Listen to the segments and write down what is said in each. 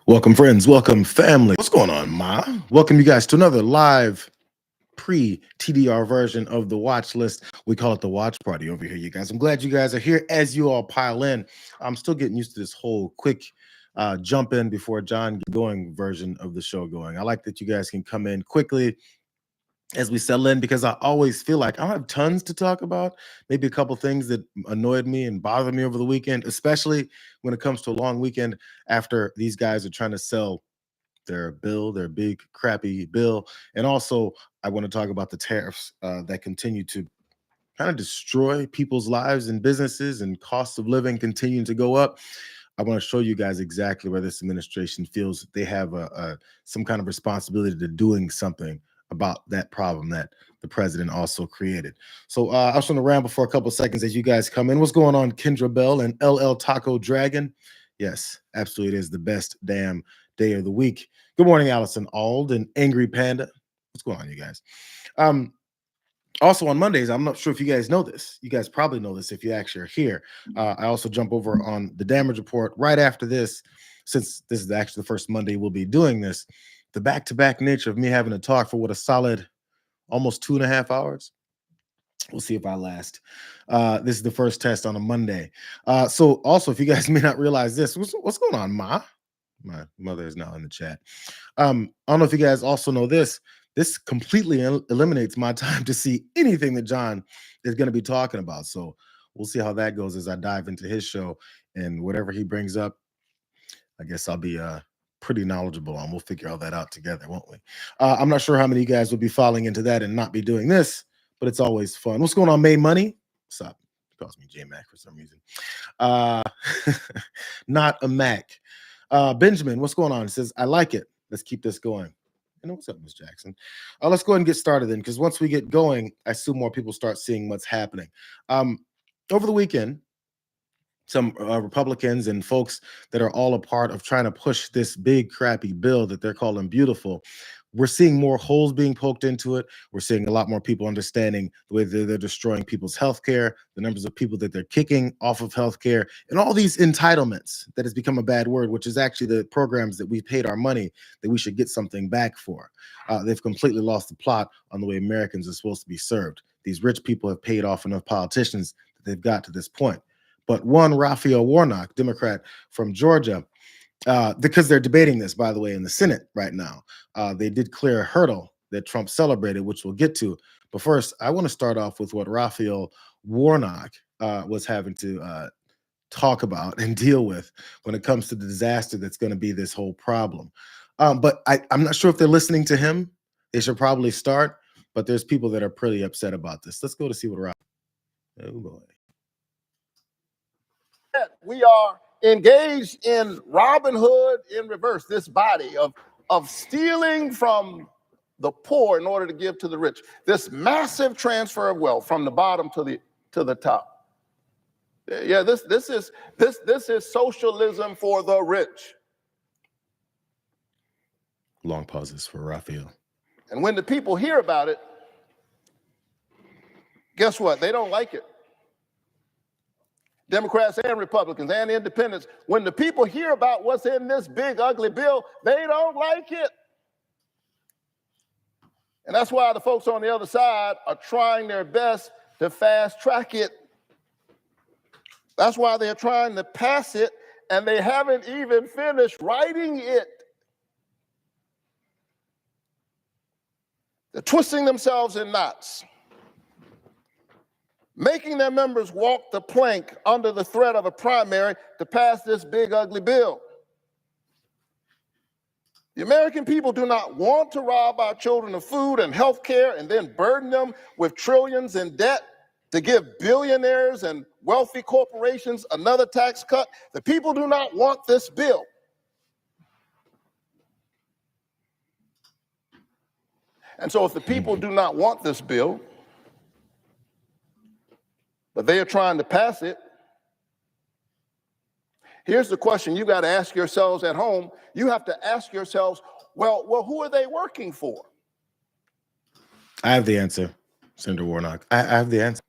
Welcome, friends. Welcome, family. What's going on, Ma? Welcome you guys to another live pre-TDR version of the watch list. We call it the watch party over here, you guys. I'm glad you guys are here as you all pile in. I'm still getting used to this whole quick jump in before John get going version of the show going. I like that you guys can come in quickly as we settle in because I always feel like I don't have tons to talk about. Maybe a couple things that annoyed me and bothered me over the weekend, especially when it comes to a long weekend after these guys are trying to sell their bill, their big crappy bill. And also, I want to talk about the tariffs that continue to kind of destroy people's lives and businesses, and cost of living continuing to go up. I want to show you guys exactly where this administration feels they have some kind of responsibility to doing something about that problem that the president also created. So I was going to ramble for a couple seconds as you guys come in. What's going on, Kendra Bell and LL Taco Dragon? Yes, absolutely, it is the best damn day of the week. Good morning, Allison Ald and Angry Panda. What's going on, you guys? Also on Mondays, I'm not sure if you guys know this. You guys probably know this if you actually are here. I also jump over on the damage report right after this, since this is actually the first Monday we'll be doing this. The back-to-back nature of me having to talk for what a solid almost 2.5 hours. We'll see if I last. This is the first test on a Monday. So also, if you guys may not realize this, what's going on, Ma? My mother is now in the chat. I don't know if you guys also know this. This completely eliminates my time to see anything that John is going to be talking about. So we'll see how that goes as I dive into his show, and whatever he brings up, I guess I'll be pretty knowledgeable on. We'll figure all that out together, won't we? I'm not sure how many of you guys will be falling into that and not be doing this, but it's always fun. What's going on, May Money? What's up? He calls me J-Mac for some reason. Not a Mac. Benjamin, what's going on? He says, I like it. Let's keep this going. And what's up, Miss Jackson? Let's go ahead and get started then, because once we get going, I assume more people start seeing what's happening. Over the weekend, some Republicans and folks that are all a part of trying to push this big crappy bill that they're calling beautiful. We're seeing more holes being poked into it. We're seeing a lot more people understanding the way they're destroying people's health care, the numbers of people that they're kicking off of health care, and all these entitlements that has become a bad word, which is actually the programs that we paid our money that we should get something back for. They've completely lost the plot on the way Americans are supposed to be served. These rich people have paid off enough politicians that they've got to this point. But one Raphael Warnock, Democrat from Georgia, because they're debating this, by the way, in the Senate right now. They did clear a hurdle that Trump celebrated, which we'll get to. But first, I want to start off with what Raphael Warnock was having to talk about and deal with when it comes to the disaster that's going to be this whole problem. But I'm not sure if they're listening to him. They should probably start. But there's people that are pretty upset about this. Let's go to see what Raphael. Oh, boy. We are engaged in Robin Hood in reverse, this body of stealing from the poor in order to give to the rich, this massive transfer of wealth from the bottom to the top. Yeah, this is socialism for the rich. Long pauses for Raphael. And when the people hear about it, guess what? They don't like it. Democrats and Republicans and independents, when the people hear about what's in this big, ugly bill, they don't like it. And that's why the folks on the other side are trying their best to fast track it. That's why they're trying to pass it, and they haven't even finished writing it. They're twisting themselves in knots, making their members walk the plank under the threat of a primary to pass this big, ugly bill. The American people do not want to rob our children of food and health care and then burden them with trillions in debt to give billionaires and wealthy corporations another tax cut. The people do not want this bill. And so if the people do not want this bill, but they are trying to pass it, here's the question you got to ask yourselves at home. You have to ask yourselves, well, who are they working for? I have the answer, Senator Warnock. I have the answer.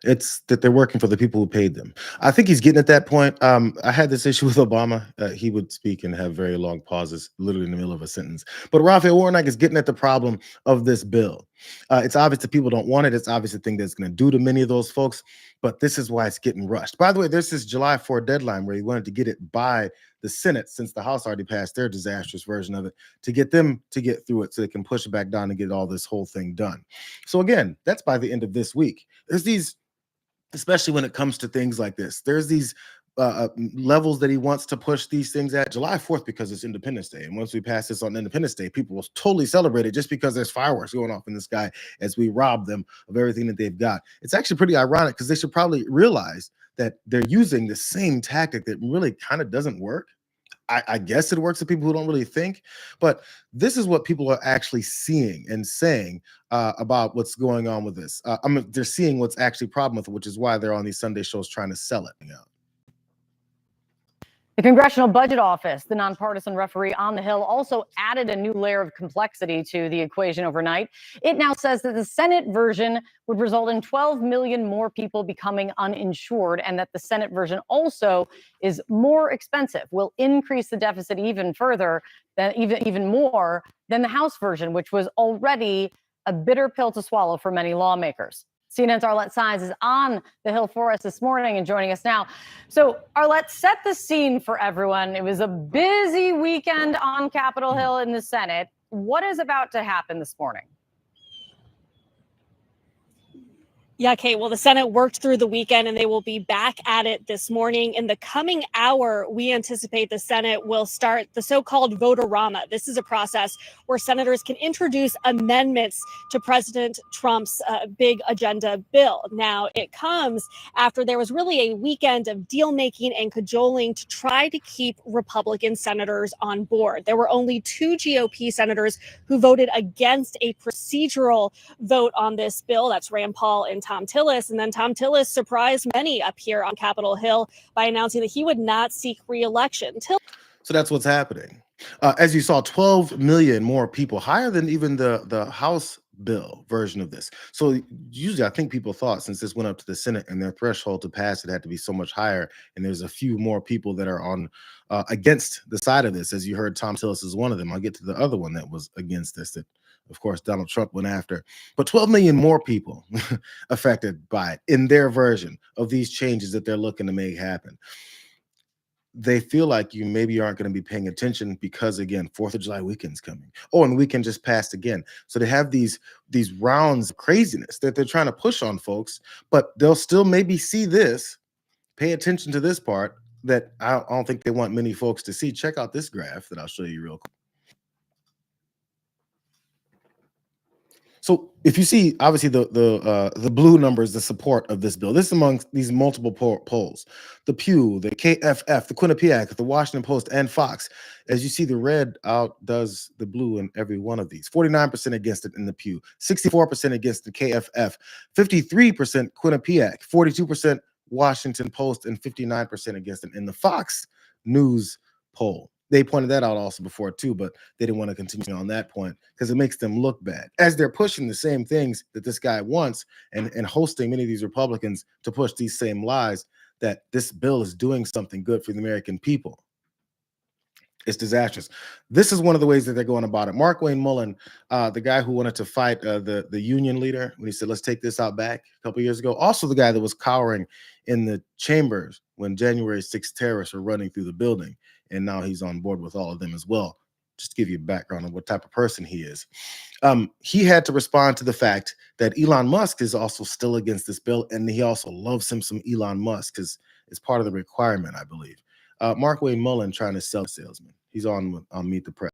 It's that they're working for the people who paid them. I think he's getting at that point. I had this issue with Obama. He would speak and have very long pauses, literally in the middle of a sentence. But Raphael Warnock is getting at the problem of this bill. It's obvious that people don't want it. It's obvious the thing that's going to do to many of those folks. But this is why it's getting rushed. By the way, there's this July 4 deadline where he wanted to get it by the Senate, since the House already passed their disastrous version of it, to get them to get through it so they can push it back down and get all this whole thing done. So again, that's by the end of this week. There's these, especially when it comes to things like this, there's these levels that he wants to push these things at. July 4th, because it's Independence Day. And once we pass this on Independence Day, people will totally celebrate it just because there's fireworks going off in the sky as we rob them of everything that they've got. It's actually pretty ironic because they should probably realize that they're using the same tactic that really kind of doesn't work. I guess it works for people who don't really think, but this is what people are actually seeing and saying about what's going on with this. They're seeing what's actually a problem with it, which is why they're on these Sunday shows trying to sell it. The Congressional Budget Office, the nonpartisan referee on the Hill, also added a new layer of complexity to the equation overnight. It now says that the Senate version would result in 12 million more people becoming uninsured, and that the Senate version also is more expensive, will increase the deficit even further, even more than the House version, which was already a bitter pill to swallow for many lawmakers. CNN's Arlette Saenz is on the Hill for us this morning and joining us now. So, Arlette, set the scene for everyone. It was a busy weekend on Capitol Hill in the Senate. What is about to happen this morning? Yeah, Kate. Well, the Senate worked through the weekend and they will be back at it this morning. In the coming hour, we anticipate the Senate will start the so-called vote-a-rama. This is a process where senators can introduce amendments to President Trump's big agenda bill. Now, it comes after there was really a weekend of deal-making and cajoling to try to keep Republican senators on board. There were only 2 GOP senators who voted against a procedural vote on this bill. That's Rand Paul and Tom Tillis. And then Tom Tillis surprised many up here on Capitol Hill by announcing that he would not seek re-election. So that's what's happening. As you saw, 12 million more people, higher than even the House bill version of this. So usually I think people thought, since this went up to the Senate and their threshold to pass it had to be so much higher, and there's a few more people that are on against the side of this. As you heard, Tom Tillis is one of them. I'll get to the other one that was against this, that of course Donald Trump went after. But 12 million more people affected by it in their version of these changes that they're looking to make happen. They feel like you maybe aren't going to be paying attention because, again, 4th of July weekend's coming. Oh, and the weekend just passed again. So they have these rounds of craziness that they're trying to push on folks, but they'll still maybe see this, pay attention to this part that I don't think they want many folks to see. Check out this graph that I'll show you real quick. So if you see, obviously the blue number is the support of this bill. This is among these multiple polls: the Pew, the KFF, the Quinnipiac, the Washington Post, and Fox. As you see, the red outdoes the blue in every one of these. 49% against it in the Pew, 64% against the KFF, 53% Quinnipiac, 42% Washington Post, and 59% against it in the Fox News poll. They pointed that out also before too, but they didn't want to continue on that point because it makes them look bad as they're pushing the same things that this guy wants and hosting many of these Republicans to push these same lies that this bill is doing something good for the American people. It's disastrous. This is one of the ways that they're going about it. Markwayne Mullin, the guy who wanted to fight the union leader when he said, let's take this out back a couple years ago. Also the guy that was cowering in the chambers when January 6th terrorists were running through the building. And now he's on board with all of them as well. Just to give you a background on what type of person he is. He had to respond to the fact that Elon Musk is also still against this bill. And he also loves him some Elon Musk because it's part of the requirement, I believe. Markwayne Mullin trying to sell salesman. He's on Meet the Press.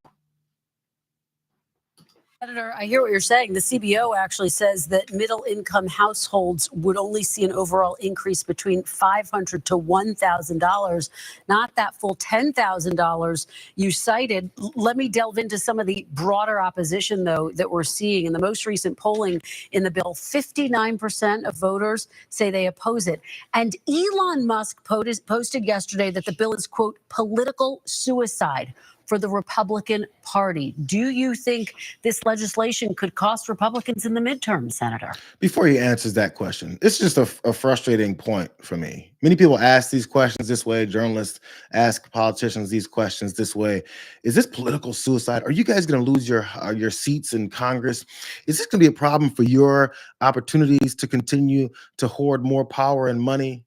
Senator, I hear what you're saying. The CBO actually says that middle-income households would only see an overall increase between $500 to $1,000, not that full $10,000 you cited. Let me delve into some of the broader opposition, though, that we're seeing. In the most recent polling in the bill, 59% of voters say they oppose it. And Elon Musk posted yesterday that the bill is, quote, political suicide. for the Republican Party. Do you think this legislation could cost Republicans in the midterm, Senator? Before he answers that question, it's just a frustrating point for me. Many people ask these questions this way. Journalists ask politicians these questions this way. Is this political suicide? Are you guys going to lose your seats in Congress? Is this going to be a problem for your opportunities to continue to hoard more power and money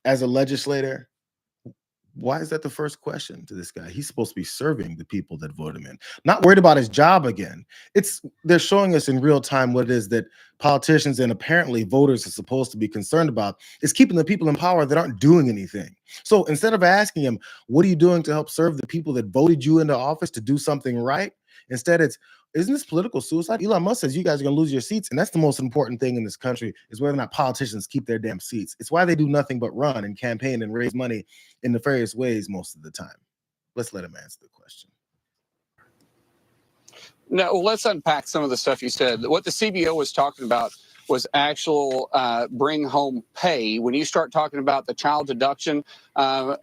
as a legislator? Why is that the first question to this guy? He's supposed to be serving the people that voted him in, not worried about his job again. They're showing us in real time what it is that politicians and apparently voters are supposed to be concerned about, is keeping the people in power that aren't doing anything. So instead of asking him, what are you doing to help serve the people that voted you into office to do something right? Instead, isn't this political suicide? Elon Musk says you guys are going to lose your seats. And that's the most important thing in this country, is whether or not politicians keep their damn seats. It's why they do nothing but run and campaign and raise money in nefarious ways most of the time. Let's let him answer the question. No, well, let's unpack some of the stuff you said. What the CBO was talking about was actual bring home pay. When you start talking about the child deduction or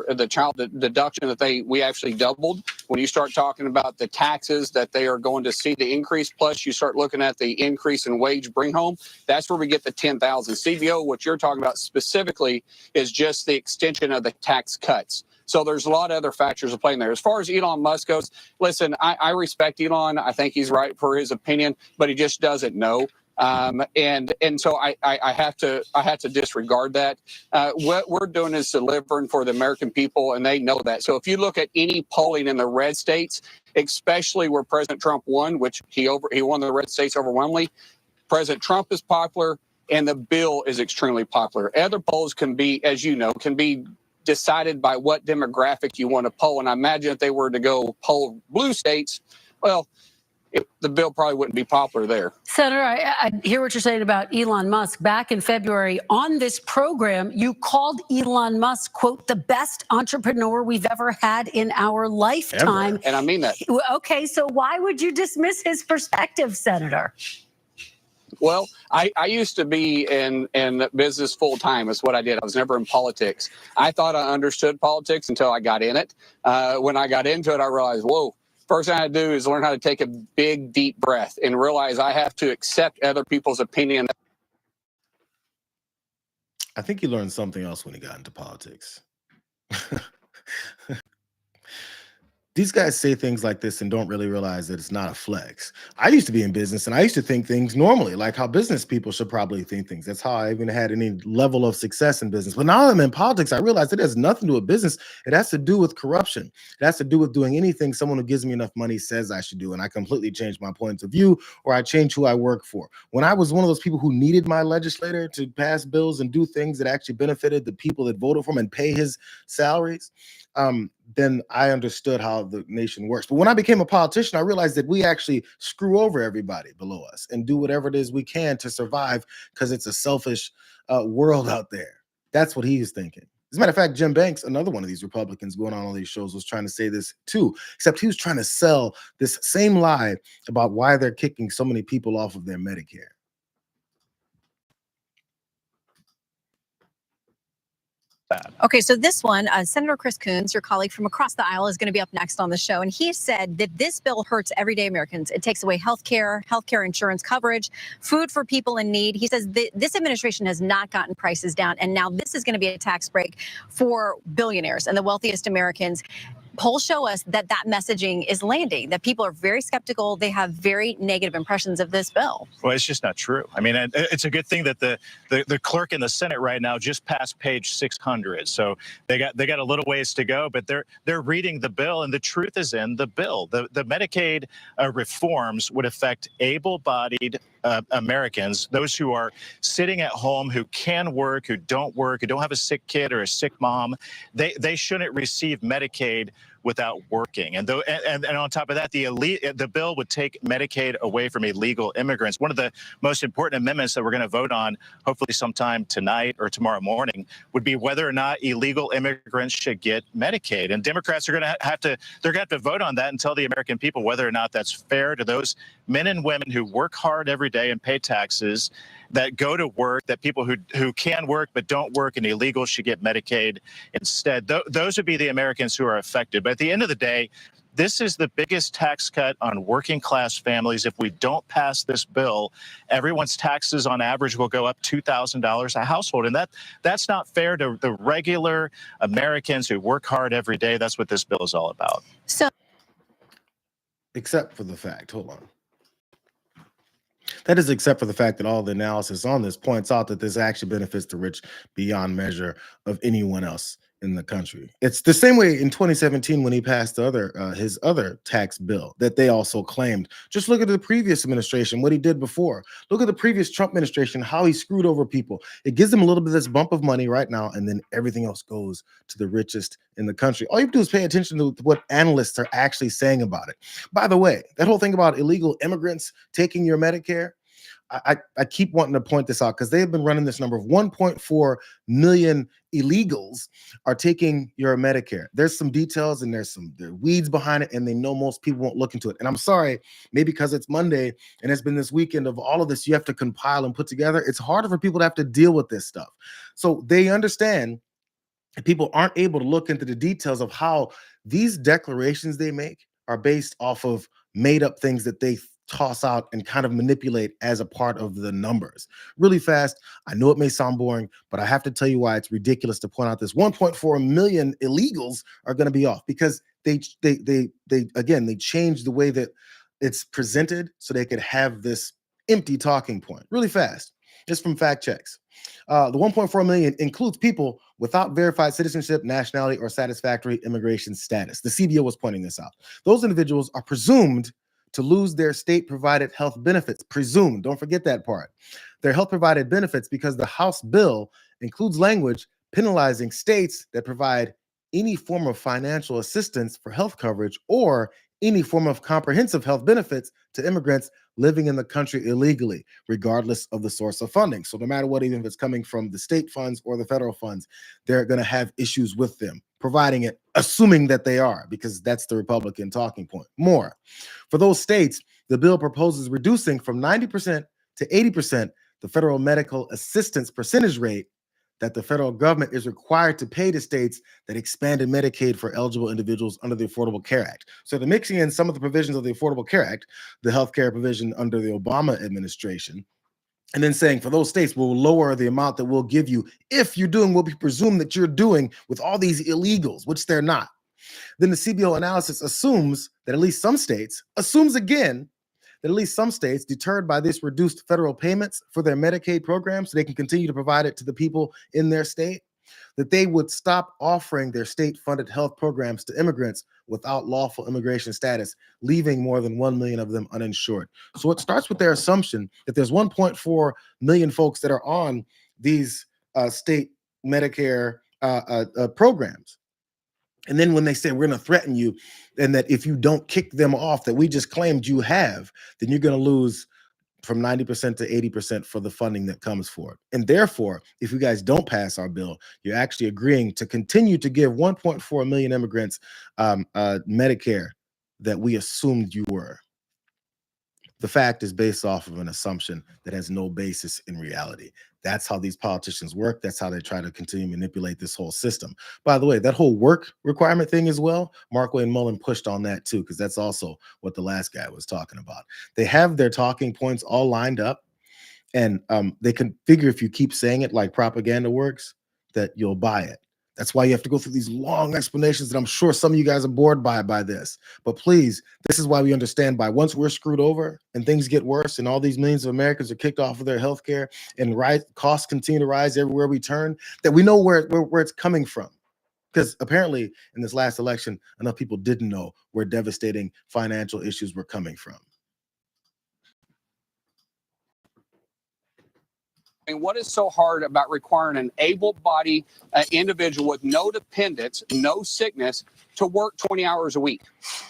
the child deduction that we actually doubled, when you start talking about the taxes that they are going to see the increase, plus you start looking at the increase in wage bring home, that's where we get the 10,000. CBO, what you're talking about specifically is just the extension of the tax cuts. So there's a lot of other factors at play in there. As far as Elon Musk goes, listen, I respect Elon. I think he's right for his opinion, but he just doesn't know. And so I have to disregard that. What we're doing is delivering for the American people, and they know that. So if you look at any polling in the red states, especially where President Trump won, which he won the red states overwhelmingly, President Trump is popular, and the bill is extremely popular. Other polls can be, as you know, decided by what demographic you want to poll. And I imagine if they were to go poll blue states, well, the bill probably wouldn't be popular there. Senator, I hear what you're saying about Elon Musk. Back in February on this program, you called Elon Musk, quote, the best entrepreneur we've ever had in our lifetime. Ever. And I mean that. Okay, so why would you dismiss his perspective, Senator? Well, I used to be in business full time. Is what I did. I was never in politics. I thought I understood politics until I got in it. When I got into it, I realized, whoa, first thing I had to do is learn how to take a big, deep breath and realize I have to accept other people's opinion. I think he learned something else when he got into politics. These guys say things like this and don't really realize that it's not a flex. I used to be in business and I used to think things normally, like how business people should probably think things. That's how I even had any level of success in business. But now I'm in politics, I realize it has nothing to do with business. It has to do with corruption. It has to do with doing anything someone who gives me enough money says I should do. And I completely changed my points of view, or I changed who I work for. When I was one of those people who needed my legislator to pass bills and do things that actually benefited the people that voted for him and pay his salaries, then I understood how the nation works. But when I became a politician, I realized that we actually screw over everybody below us and do whatever it is we can to survive, because it's a selfish world out there. That's what he's thinking. As a matter of fact, Jim Banks, another one of these Republicans going on all these shows, was trying to say this too, except he was trying to sell this same lie about why they're kicking so many people off of their Medicare. Okay, so this one, Senator Chris Coons, your colleague from across the aisle, is going to be up next on the show. And he said that this bill hurts everyday Americans. It takes away healthcare insurance coverage, food for people in need. He says this administration has not gotten prices down. And now this is going to be a tax break for billionaires and the wealthiest Americans. Polls show us that messaging is landing, that people are very skeptical. They have very negative impressions of this bill. Well, it's just not true. I mean, it's a good thing that the clerk in the Senate right now just passed page 600. So they got a little ways to go, but they're reading the bill, and the truth is in the bill. The Medicaid reforms would affect able-bodied Americans, those who are sitting at home, who can work, who don't have a sick kid or a sick mom. They shouldn't receive Medicaid without working. And on top of that, the bill would take Medicaid away from illegal immigrants. One of the most important amendments that we're going to vote on, hopefully sometime tonight or tomorrow morning, would be whether or not illegal immigrants should get Medicaid. And Democrats are going to have to vote on that and tell the American people whether or not that's fair to those men and women who work hard every day and pay taxes that go to work, that people who can work but don't work and illegals should get Medicaid instead. Those would be the Americans who are affected. But at the end of the day, this is the biggest tax cut on working class families. If we don't pass this bill, everyone's taxes on average will go up $2,000 a household. And that's not fair to the regular Americans who work hard every day. That's what this bill is all about. So, except for the fact, hold on. That is except for the fact that all the analysis on this points out that this actually benefits the rich beyond measure of anyone else in the country. It's the same way in 2017 when he passed the his other tax bill that they also claimed. Just look at the previous administration, what he did before. Look at the previous Trump administration, how he screwed over people. It gives them a little bit of this bump of money right now, and then everything else goes to the richest in the country. All you have to do is pay attention to what analysts are actually saying about it. By the way, that whole thing about illegal immigrants taking your Medicare, I keep wanting to point this out because they have been running this number of 1.4 million illegals are taking your Medicare. There's some details and there's weeds behind it, and they know most people won't look into it. And I'm sorry, maybe because it's Monday and it's been this weekend of all of this you have to compile and put together. It's harder for people to have to deal with this stuff. So they understand that people aren't able to look into the details of how these declarations they make are based off of made up things that they toss out and kind of manipulate as a part of the numbers. Really fast, I know it may sound boring, but I have to tell you why it's ridiculous to point out this 1.4 million illegals are going to be off, because they changed the way that it's presented so they could have this empty talking point. Really fast, just from fact checks. The 1.4 million includes people without verified citizenship, nationality, or satisfactory immigration status. The CBO was pointing this out. Those individuals are presumed to lose their state-provided health benefits. Presumed, don't forget that part. Their health-provided benefits because the House bill includes language penalizing states that provide any form of financial assistance for health coverage or any form of comprehensive health benefits to immigrants living in the country illegally, regardless of the source of funding. So no matter what, even if it's coming from the state funds or the federal funds, they're going to have issues with them providing it, assuming that they are, because that's the Republican talking point. More, for those states, the bill proposes reducing from 90% to 80% the federal medical assistance percentage rate that the federal government is required to pay to states that expanded Medicaid for eligible individuals under the Affordable Care Act. So they're mixing in some of the provisions of the Affordable Care Act, the healthcare provision under the Obama administration, and then saying for those states, we'll lower the amount that we'll give you if you're doing what we presume that you're doing with all these illegals, which they're not. Then the CBO analysis assumes that at least some states, deterred by this reduced federal payments for their Medicaid program so they can continue to provide it to the people in their state, that they would stop offering their state-funded health programs to immigrants without lawful immigration status, leaving more than 1 million of them uninsured. So it starts with their assumption that there's 1.4 million folks that are on these state Medicare programs. And then when they say we're going to threaten you, and that if you don't kick them off that we just claimed you have, then you're going to lose from 90% to 80% for the funding that comes for it. And therefore, if you guys don't pass our bill, you're actually agreeing to continue to give 1.4 million immigrants Medicare that we assumed you were. The fact is based off of an assumption that has no basis in reality. That's how these politicians work. That's how they try to continue to manipulate this whole system. By the way, that whole work requirement thing as well, Markwayne Mullen pushed on that too, because that's also what the last guy was talking about. They have their talking points all lined up, and they can figure if you keep saying it like propaganda works, that you'll buy it. That's why you have to go through these long explanations that I'm sure some of you guys are bored by this. But please, this is why we understand by once we're screwed over and things get worse and all these millions of Americans are kicked off of their health care and costs continue to rise everywhere we turn, that we know where it's coming from. Because apparently in this last election, enough people didn't know where devastating financial issues were coming from. mean, what is so hard about requiring an able-bodied individual with no dependents, no sickness, to work 20 hours a week?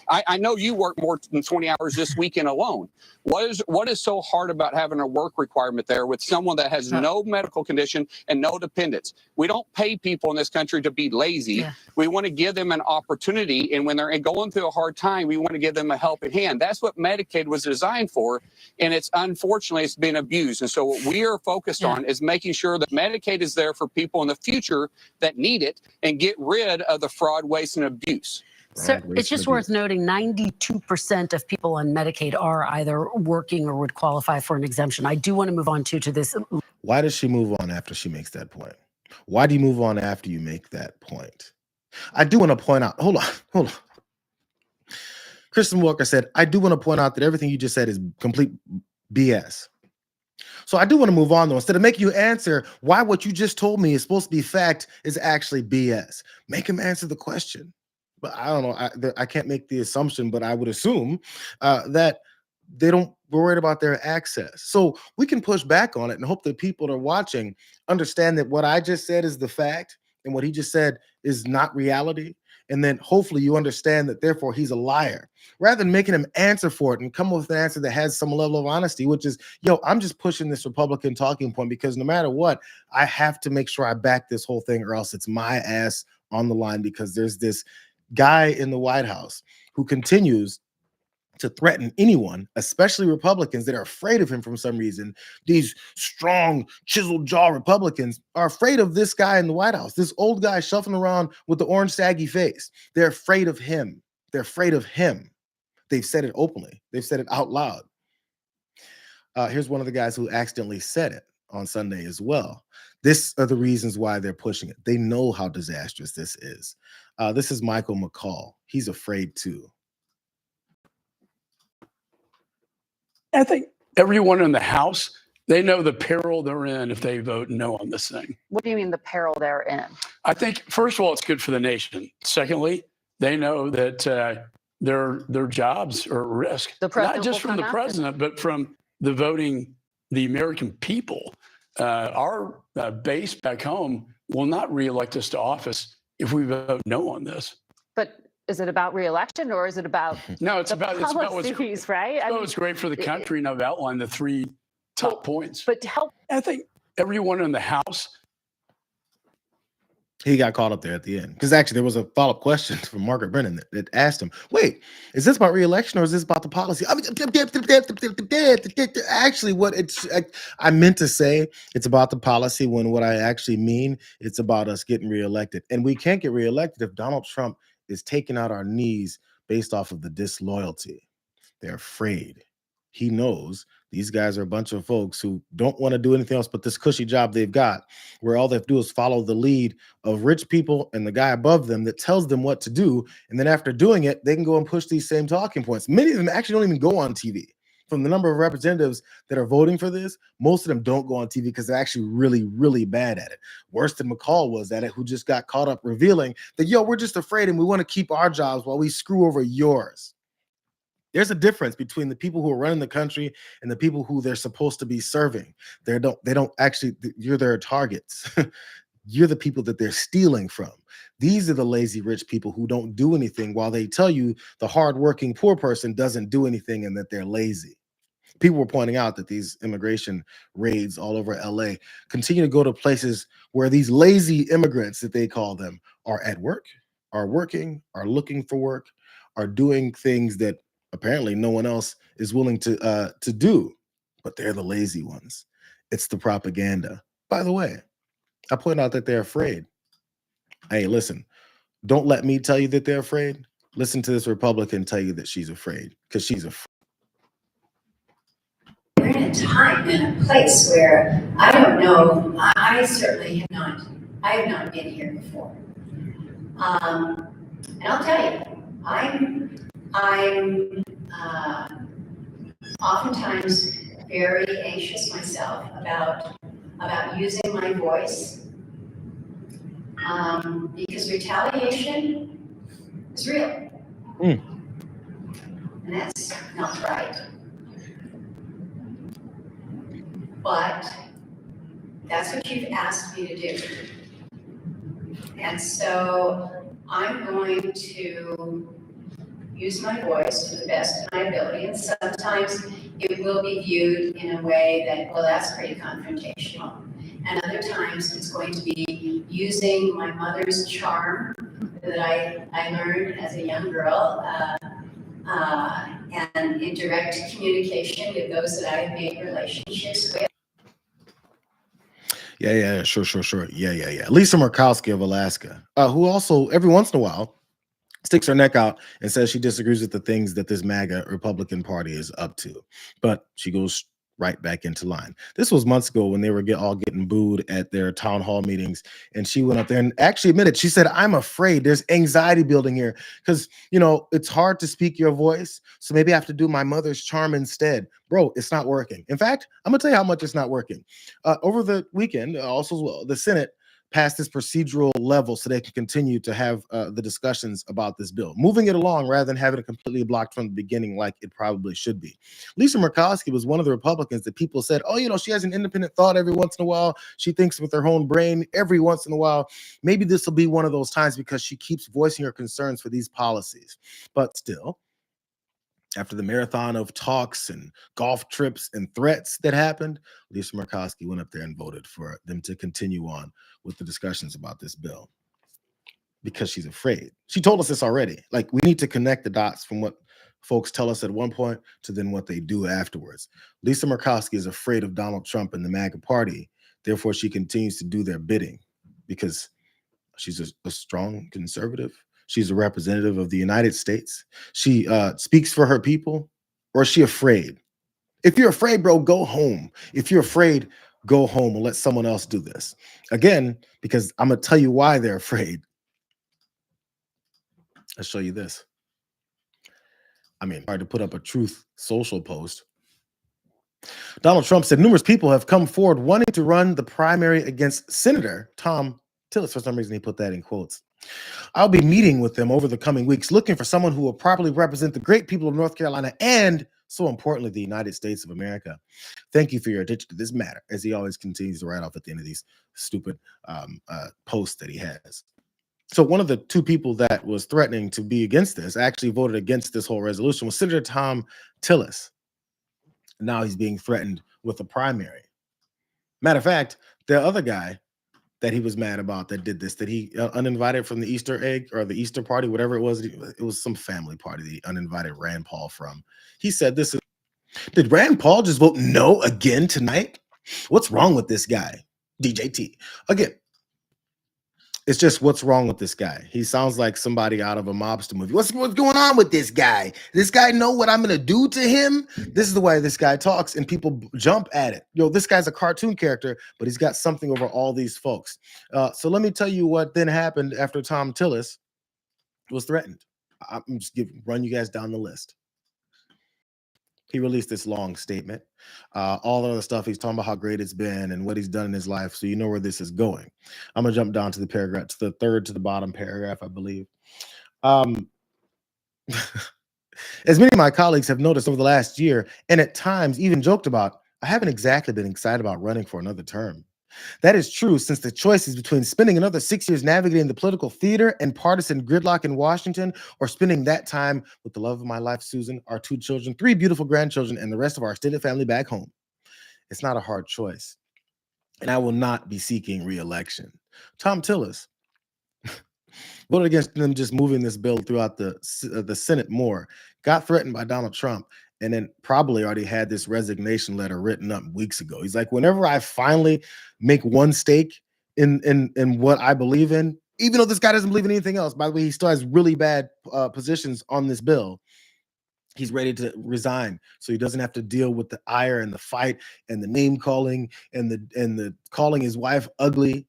I know you work more than 20 hours this weekend alone. What is so hard about having a work requirement there with someone that has no medical condition and no dependents? We don't pay people in this country to be lazy. Yeah. We want to give them an opportunity, and when they're going through a hard time, we want to give them a helping hand. That's what Medicaid was designed for, and unfortunately it's been abused. And so what we are focused on is making sure that Medicaid is there for people in the future that need it, and get rid of the fraud, waste, and abuse. So it's just worth noting 92% of people on Medicaid are either working or would qualify for an exemption. I do want to move on to this. Why does she move on after she makes that point? Why do you move on after you make that point? I do want to point out, hold on. Kristen Walker said, I do want to point out that everything you just said is complete BS. So I do want to move on, though. Instead of making you answer why what you just told me is supposed to be fact is actually BS, make him answer the question. But I don't know. I can't make the assumption, but I would assume that they don't worry about their access. So we can push back on it and hope that people that are watching understand that what I just said is the fact and what he just said is not reality. And then hopefully you understand that therefore he's a liar, rather than making him answer for it and come up with an answer that has some level of honesty, which is, I'm just pushing this Republican talking point because no matter what, I have to make sure I back this whole thing or else it's my ass on the line, because there's this guy in the White House who continues to threaten anyone, especially Republicans that are afraid of him for some reason. These strong, chiseled jaw Republicans are afraid of this guy in the White House, this old guy shuffling around with the orange saggy face. They're afraid of him. They're afraid of him. They've said it openly. They've said it out loud. Here's one of the guys who accidentally said it on Sunday as well. These are the reasons why they're pushing it. They know how disastrous this is. This is Michael McCall. He's afraid too. I think everyone in the House, they know the peril they're in if they vote no on this thing. What do you mean the peril they're in? I think, first of all, it's good for the nation. Secondly, they know that their jobs are at risk, not just from the president, but from the American people. Our base back home will not reelect us to office if we vote no on this. But is it about re-election or is it about no? It's about policies, right? I mean, it's great for the country, and I've outlined the three top points. But to help, I think everyone in the House. He got caught up there at the end because actually there was a follow-up question from Margaret Brennan that asked him, wait, is this about re-election or is this about the policy? I mean, actually what I meant to say, it's about the policy, when what I actually mean, it's about us getting re-elected. And we can't get re-elected if Donald Trump is taking out our knees based off of the disloyalty. They're afraid. He knows these guys are a bunch of folks who don't want to do anything else but this cushy job they've got, where all they have to do is follow the lead of rich people and the guy above them that tells them what to do. And then after doing it, they can go and push these same talking points. Many of them actually don't even go on TV. From the number of representatives that are voting for this, most of them don't go on TV because they're actually really, really bad at it. Worse than McCall was at it, who just got caught up revealing that, we're just afraid and we want to keep our jobs while we screw over yours. There's a difference between the people who are running the country and the people who they're supposed to be serving. They don't actually, you're their targets. You're the people that they're stealing from. These are the lazy rich people who don't do anything while they tell you the hardworking poor person doesn't do anything and that they're lazy. People were pointing out that these immigration raids all over LA continue to go to places where these lazy immigrants, that they call them, are at work, are working, are looking for work, are doing things that apparently no one else is willing to do, but they're the lazy ones. It's the propaganda. By the way, I point out that they're afraid. Hey, listen, don't let me tell you that they're afraid. Listen to this Republican tell you that she's afraid, because she's afraid. We're in a time and a place where I don't know. I certainly have not. I have not been here before, and I'll tell you, I'm oftentimes very anxious myself about using my voice, because retaliation is real, and that's not right. But That's what you've asked me to do. And so I'm going to use my voice to the best of my ability. And sometimes it will be viewed in a way that, well, that's pretty confrontational. And other times it's going to be using my mother's charm that I learned as a young girl, and in direct communication with those that I have made relationships with. Yeah, sure. Yeah. Lisa Murkowski of Alaska, who also every once in a while sticks her neck out and says she disagrees with the things that this MAGA Republican Party is up to, but she goes right back into line. This was months ago when they were all getting booed at their town hall meetings, and she went up there and actually admitted, she said, I'm afraid there's anxiety building here because, it's hard to speak your voice, so maybe I have to do my mother's charm instead. Bro, it's not working. In fact, I'm gonna tell you how much it's not working. Over the weekend, also the Senate past this procedural level so they can continue to have the discussions about this bill, moving it along rather than having it completely blocked from the beginning like it probably should be. Lisa Murkowski was one of the Republicans that people said, oh, she has an independent thought every once in a while. She thinks with her own brain every once in a while. Maybe this will be one of those times because she keeps voicing her concerns for these policies. But still, after the marathon of talks and golf trips and threats that happened, Lisa Murkowski went up there and voted for them to continue on with the discussions about this bill because she's afraid. She told us this already. Like, we need to connect the dots from what folks tell us at one point to then what they do afterwards. Lisa Murkowski is afraid of Donald Trump and the MAGA party. Therefore, she continues to do their bidding because she's a strong conservative. She's a representative of the United States. She speaks for her people. Or is she afraid? If you're afraid, bro, go home. If you're afraid, go home and let someone else do this. Again, because I'm going to tell you why they're afraid. I'll show you this. Hard to put up a Truth Social post. Donald Trump said numerous people have come forward wanting to run the primary against Senator Tom Tillis. For some reason, he put that in quotes. I'll be meeting with them over the coming weeks, looking for someone who will properly represent the great people of North Carolina and, so importantly, the United States of America. Thank you for your attention to this matter, as he always continues to write off at the end of these stupid posts that he has. So one of the two people that was threatening to be against this, actually voted against this whole resolution, was Senator Tom Tillis. Now he's being threatened with a primary. Matter of fact, the other guy that he was mad about that did this, that he uninvited from the Easter egg or the Easter party, whatever it was some family party that he uninvited Rand Paul from. He said this is, did Rand Paul just vote no again tonight? What's wrong with this guy? DJT. Again, it's just what's wrong with this guy. He sounds like somebody out of a mobster movie. What's going on with this guy? This guy know what I'm going to do to him? This is the way this guy talks, and people jump at it. This guy's a cartoon character, but he's got something over all these folks. So let me tell you what then happened after Tom Tillis was threatened. I'm just run you guys down the list. He released this long statement. All the other stuff, he's talking about how great it's been and what he's done in his life. So you know where this is going. I'm going to jump down to the paragraph, to the third to the bottom paragraph, I believe. As many of my colleagues have noticed over the last year, and at times even joked about, I haven't exactly been excited about running for another term. That is true since the choice is between spending another 6 years navigating the political theater and partisan gridlock in Washington, or spending that time with the love of my life, Susan, our 2 children, 3 beautiful grandchildren, and the rest of our extended family back home. It's not a hard choice, and I will not be seeking re-election. Tom Tillis voted against them just moving this bill throughout the Senate more, got threatened by Donald Trump, and then probably already had this resignation letter written up weeks ago. He's like, whenever I finally make one stake in what I believe in, even though this guy doesn't believe in anything else, by the way, he still has really bad positions on this bill, he's ready to resign so he doesn't have to deal with the ire and the fight and the name calling and the calling his wife ugly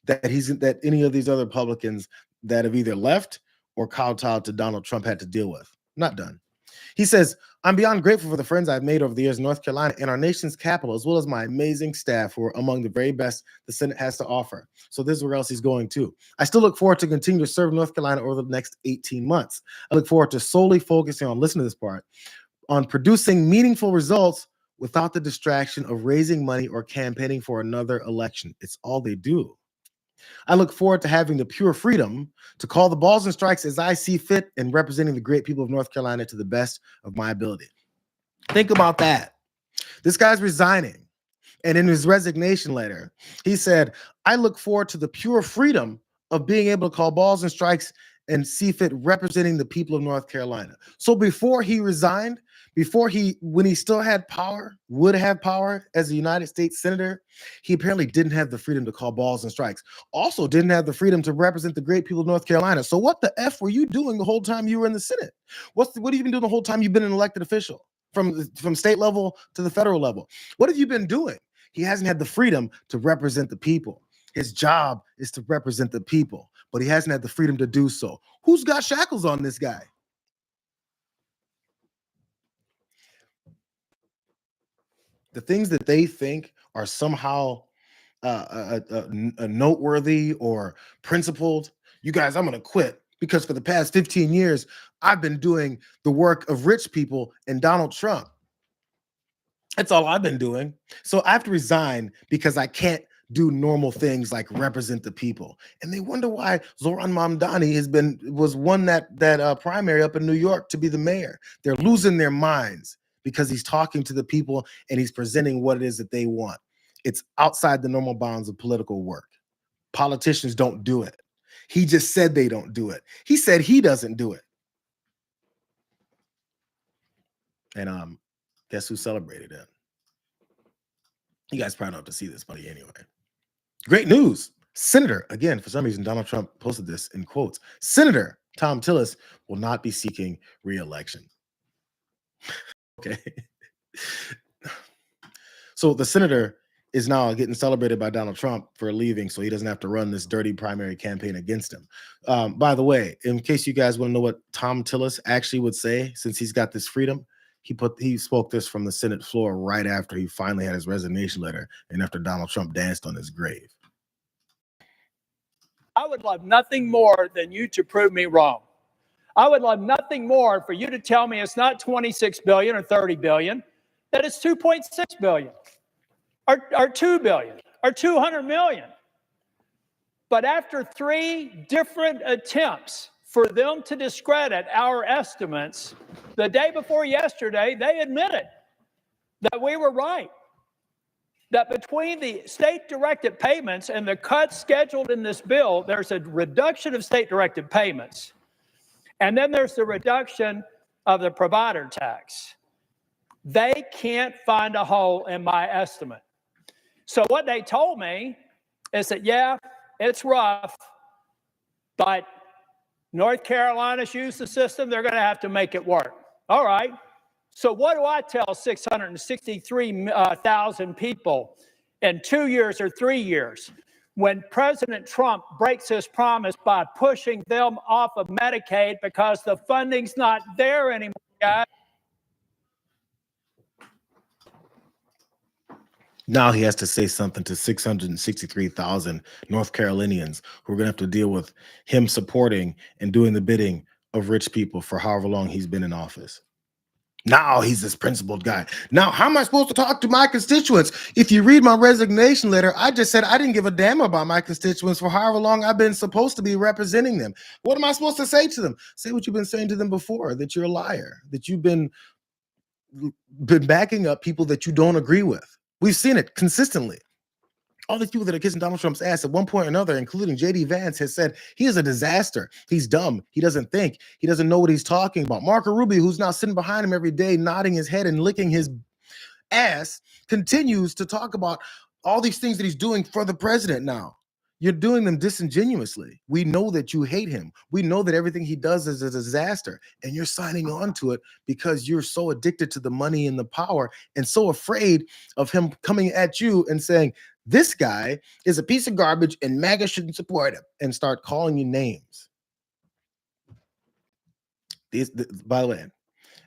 that any of these other Republicans that have either left or kowtowed to Donald Trump had to deal with. Not done. He says, I'm beyond grateful for the friends I've made over the years in North Carolina and our nation's capital, as well as my amazing staff who are among the very best the Senate has to offer. So this is where else he's going to. I still look forward to continue to serve North Carolina over the next 18 months. I look forward to solely focusing on, listen to this part, on producing meaningful results without the distraction of raising money or campaigning for another election. It's all they do. I look forward to having the pure freedom to call the balls and strikes as I see fit and representing the great people of North Carolina to the best of my ability. Think about that. This guy's resigning. And in his resignation letter, he said, I look forward to the pure freedom of being able to call balls and strikes and see fit representing the people of North Carolina. So before he resigned, when he still had power, would have power as a United States Senator, he apparently didn't have the freedom to call balls and strikes. Also didn't have the freedom to represent the great people of North Carolina. So what the F were you doing the whole time you were in the Senate? What have you been doing the whole time you've been an elected official from state level to the federal level? What have you been doing? He hasn't had the freedom to represent the people. His job is to represent the people, but he hasn't had the freedom to do so. Who's got shackles on this guy? The things that they think are somehow noteworthy or principled. You guys, I'm going to quit because for the past 15 years, I've been doing the work of rich people and Donald Trump. That's all I've been doing. So I have to resign because I can't do normal things like represent the people. And they wonder why Zoran Mamdani won that primary up in New York to be the mayor. They're losing their minds because he's talking to the people and he's presenting what it is that they want. It's outside the normal bounds of political work. Politicians don't do it. He just said they don't do it. He said he doesn't do it. And guess who celebrated it? You guys probably don't have to see this, buddy, anyway. Great news. Senator, again, for some reason, Donald Trump posted this in quotes. Senator Tom Tillis will not be seeking re-election. Okay. So the senator is now getting celebrated by Donald Trump for leaving so he doesn't have to run this dirty primary campaign against him. By the way, in case you guys want to know what Tom Tillis actually would say, since he's got this freedom, he spoke this from the Senate floor right after he finally had his resignation letter and after Donald Trump danced on his grave. I would love nothing more than you to prove me wrong. I would love nothing more for you to tell me it's not 26 billion or 30 billion, that it's 2.6 billion or 2 billion or 200 million. But after 3 different attempts for them to discredit our estimates, the day before yesterday, they admitted that we were right. That between the state-directed payments and the cuts scheduled in this bill, there's a reduction of state-directed payments. And then there's the reduction of the provider tax. They can't find a hole in my estimate. So what they told me is that, yeah, it's rough, but North Carolina's used the system. They're going to have to make it work. All right. So what do I tell 663,000 people in 2 years or 3 years when President Trump breaks his promise by pushing them off of Medicaid because the funding's not there anymore, guys? Now he has to say something to 663,000 North Carolinians who are going to have to deal with him supporting and doing the bidding of rich people for however long he's been in office. Now he's this principled guy. Now, how am I supposed to talk to my constituents? If you read my resignation letter, I just said I didn't give a damn about my constituents for however long I've been supposed to be representing them. What am I supposed to say to them? Say what you've been saying to them before, that you're a liar, that you've been backing up people that you don't agree with. We've seen it consistently. All these people that are kissing Donald Trump's ass at one point or another, including J.D. Vance, has said he is a disaster. He's dumb. He doesn't think. He doesn't know what he's talking about. Marco Rubio, who's now sitting behind him every day, nodding his head and licking his ass, continues to talk about all these things that he's doing for the president now. You're doing them disingenuously. We know that you hate him. We know that everything he does is a disaster, and you're signing on to it because you're so addicted to the money and the power and so afraid of him coming at you and saying, this guy is a piece of garbage and MAGA shouldn't support him, and start calling you names. By the way,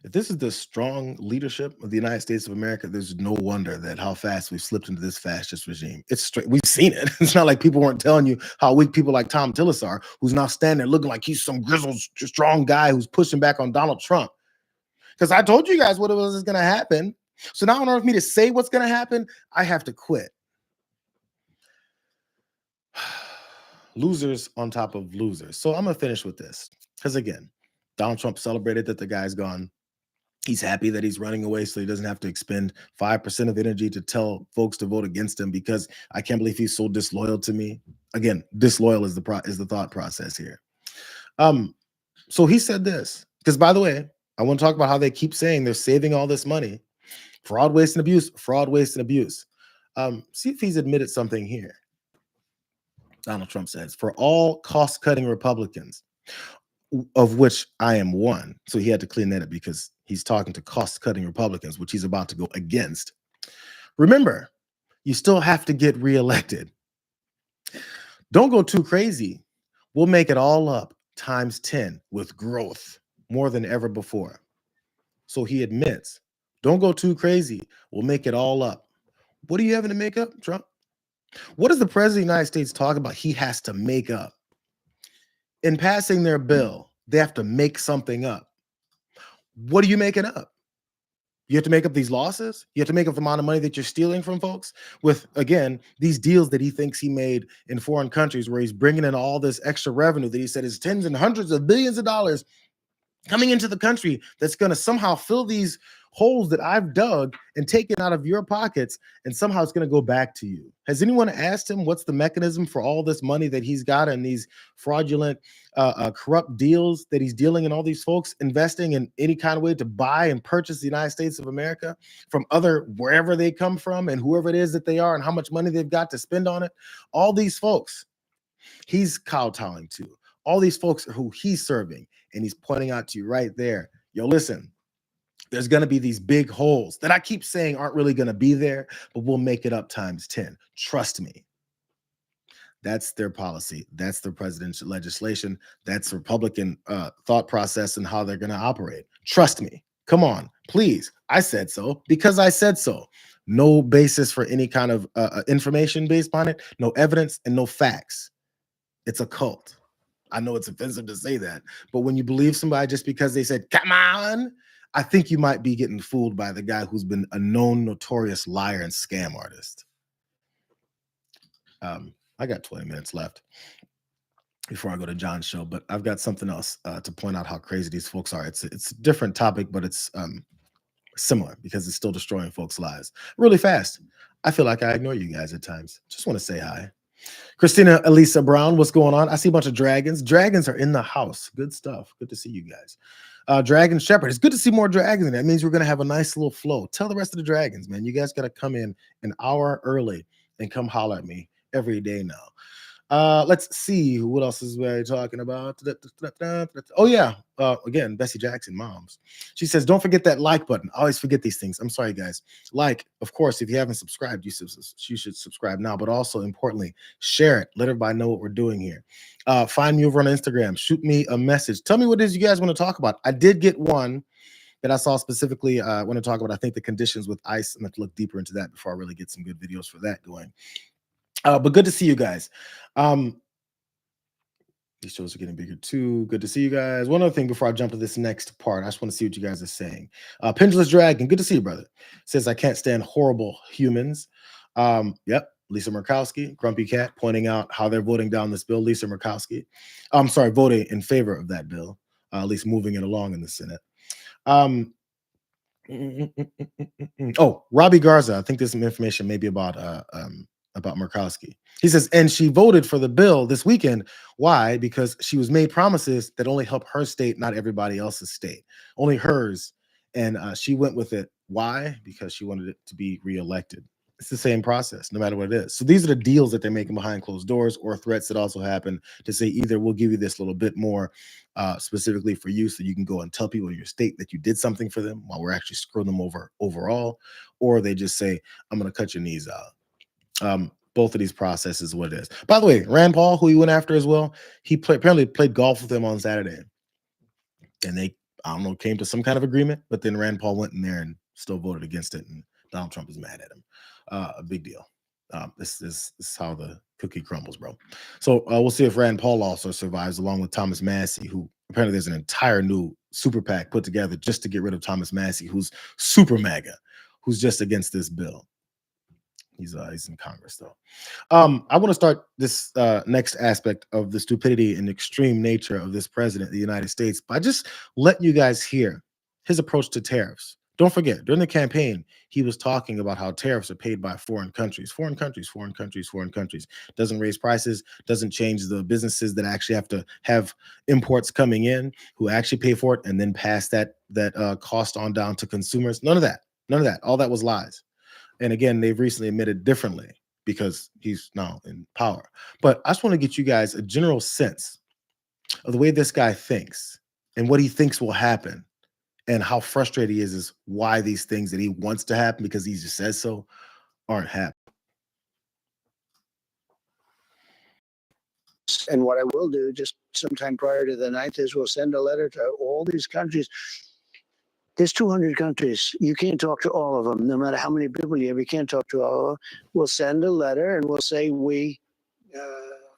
if this is the strong leadership of the United States of America, there's no wonder that how fast we've slipped into this fascist regime. It's straight. We've seen it. It's not like people weren't telling you how weak people like Tom Tillis are, who's now standing there looking like he's some grizzled, strong guy who's pushing back on Donald Trump. Because I told you guys what it was going to happen. So now in order for me to say what's going to happen, I have to quit. Losers on top of losers. So I'm going to finish with this. Because again, Donald Trump celebrated that the guy's gone. He's happy that he's running away so he doesn't have to expend 5% of energy to tell folks to vote against him because I can't believe he's so disloyal to me. Again, disloyal is the thought process here. So he said this, because by the way, I want to talk about how they keep saying they're saving all this money. Fraud, waste, and abuse. Fraud, waste, and abuse. See if he's admitted something here. Donald Trump says, for all cost-cutting Republicans, of which I am one. So he had to clean that up because he's talking to cost-cutting Republicans, which he's about to go against. Remember, you still have to get reelected. Don't go too crazy. We'll make it all up times 10 with growth more than ever before. So he admits, don't go too crazy. We'll make it all up. What are you having to make up, Trump? What does the president of the United States talk about he has to make up? In passing their bill, they have to make something up. What are you making up? You have to make up these losses. You have to make up the amount of money that you're stealing from folks with, again, these deals that he thinks he made in foreign countries where he's bringing in all this extra revenue that he said is tens and hundreds of billions of dollars coming into the country that's going to somehow fill these holes that I've dug and taken out of your pockets, and somehow it's going to go back to you. Has anyone asked him what's the mechanism for all this money that he's got and these fraudulent, corrupt deals that he's dealing in all these folks investing in any kind of way to buy and purchase the United States of America from other wherever they come from and whoever it is that they are and how much money they've got to spend on it? All these folks he's kowtowing to. All these folks are who he's serving, and he's pointing out to you right there. Yo, listen, there's going to be these big holes that I keep saying aren't really going to be there, but we'll make it up times 10. Trust me. That's their policy. That's their presidential legislation. That's Republican thought process and how they're going to operate. Trust me. Come on, please. I said so because I said so. No basis for any kind of information based on it, no evidence, and no facts. It's a cult. I know it's offensive to say that, but when you believe somebody just because they said, come on, I think you might be getting fooled by the guy who's been a known notorious liar and scam artist. I got 20 minutes left before I go to John's show, but I've got something else to point out how crazy these folks are. It's a different topic, but it's similar because it's still destroying folks' lives really fast. I feel like I ignore you guys at times. Just want to say hi. Christina Elisa Brown, what's going on? I see a bunch of dragons. Dragons are in the house. Good stuff. Good to see you guys. Dragon Shepherd. It's good to see more dragons. That means we're going to have a nice little flow. Tell the rest of the dragons, man, you guys got to come in an hour early and come holler at me every day now. Let's see what else is we talking about. Oh yeah, again, Bessie Jackson, moms. She says, don't forget that like button. I always forget these things. I'm sorry, guys. Like, of course, if you haven't subscribed, you should subscribe now. But also, importantly, share it. Let everybody know what we're doing here. Find me over on Instagram. Shoot me a message. Tell me what it is you guys want to talk about. I did get one that I saw specifically. I want to talk about, I think, the conditions with ICE. I'm going to look deeper into that before I really get some good videos for that going. But good to see you guys. These shows are getting bigger too. Good to see you guys. One other thing before I jump to this next part, I just want to see what you guys are saying. Pendulous Dragon, good to see you, brother. Says, I can't stand horrible humans. Yep. Lisa Murkowski, Grumpy Cat, pointing out how they're voting down this bill. Lisa Murkowski, I'm sorry, voting in favor of that bill, at least moving it along in the Senate. Oh, Robbie Garza, I think there's some information maybe about Murkowski. He says, and she voted for the bill this weekend. Why? Because she was made promises that only help her state, not everybody else's state, only hers. And she went with it. Why? Because she wanted it to be reelected. It's the same process, no matter what it is. So these are the deals that they're making behind closed doors, or threats that also happen to say either we'll give you this little bit more specifically for you so you can go and tell people in your state that you did something for them while we're actually screwing them over overall, or they just say, I'm going to cut your knees out. Both of these processes, what it is. By the way, Rand Paul, who he went after as well, he apparently played golf with him on Saturday. And they, I don't know, came to some kind of agreement, but then Rand Paul went in there and still voted against it, and Donald Trump is mad at him. A big deal. This is how the cookie crumbles, bro. So we'll see if Rand Paul also survives, along with Thomas Massie, who apparently there's an entire new super PAC put together just to get rid of Thomas Massie, who's super MAGA. who's just against this bill. He's in Congress though. I want to start this next aspect of the stupidity and extreme nature of this president of the United States by just letting you guys hear his approach to tariffs. Don't forget, during the campaign, he was talking about how tariffs are paid by foreign countries. Foreign countries, foreign countries, foreign countries. Doesn't raise prices, doesn't change the businesses that actually have to have imports coming in, who actually pay for it, and then pass that cost on down to consumers. None of that. None of that. All that was lies. And again, they've recently admitted differently because he's now in power. But I just want to get you guys a general sense of the way this guy thinks and what he thinks will happen and how frustrated he is why these things that he wants to happen because he just says so aren't happening. And what I will do just sometime prior to the 9th is we'll send a letter to all these countries. There's 200 countries. You can't talk to all of them, no matter how many people you have. You can't talk to all of them. We'll send a letter and we'll say we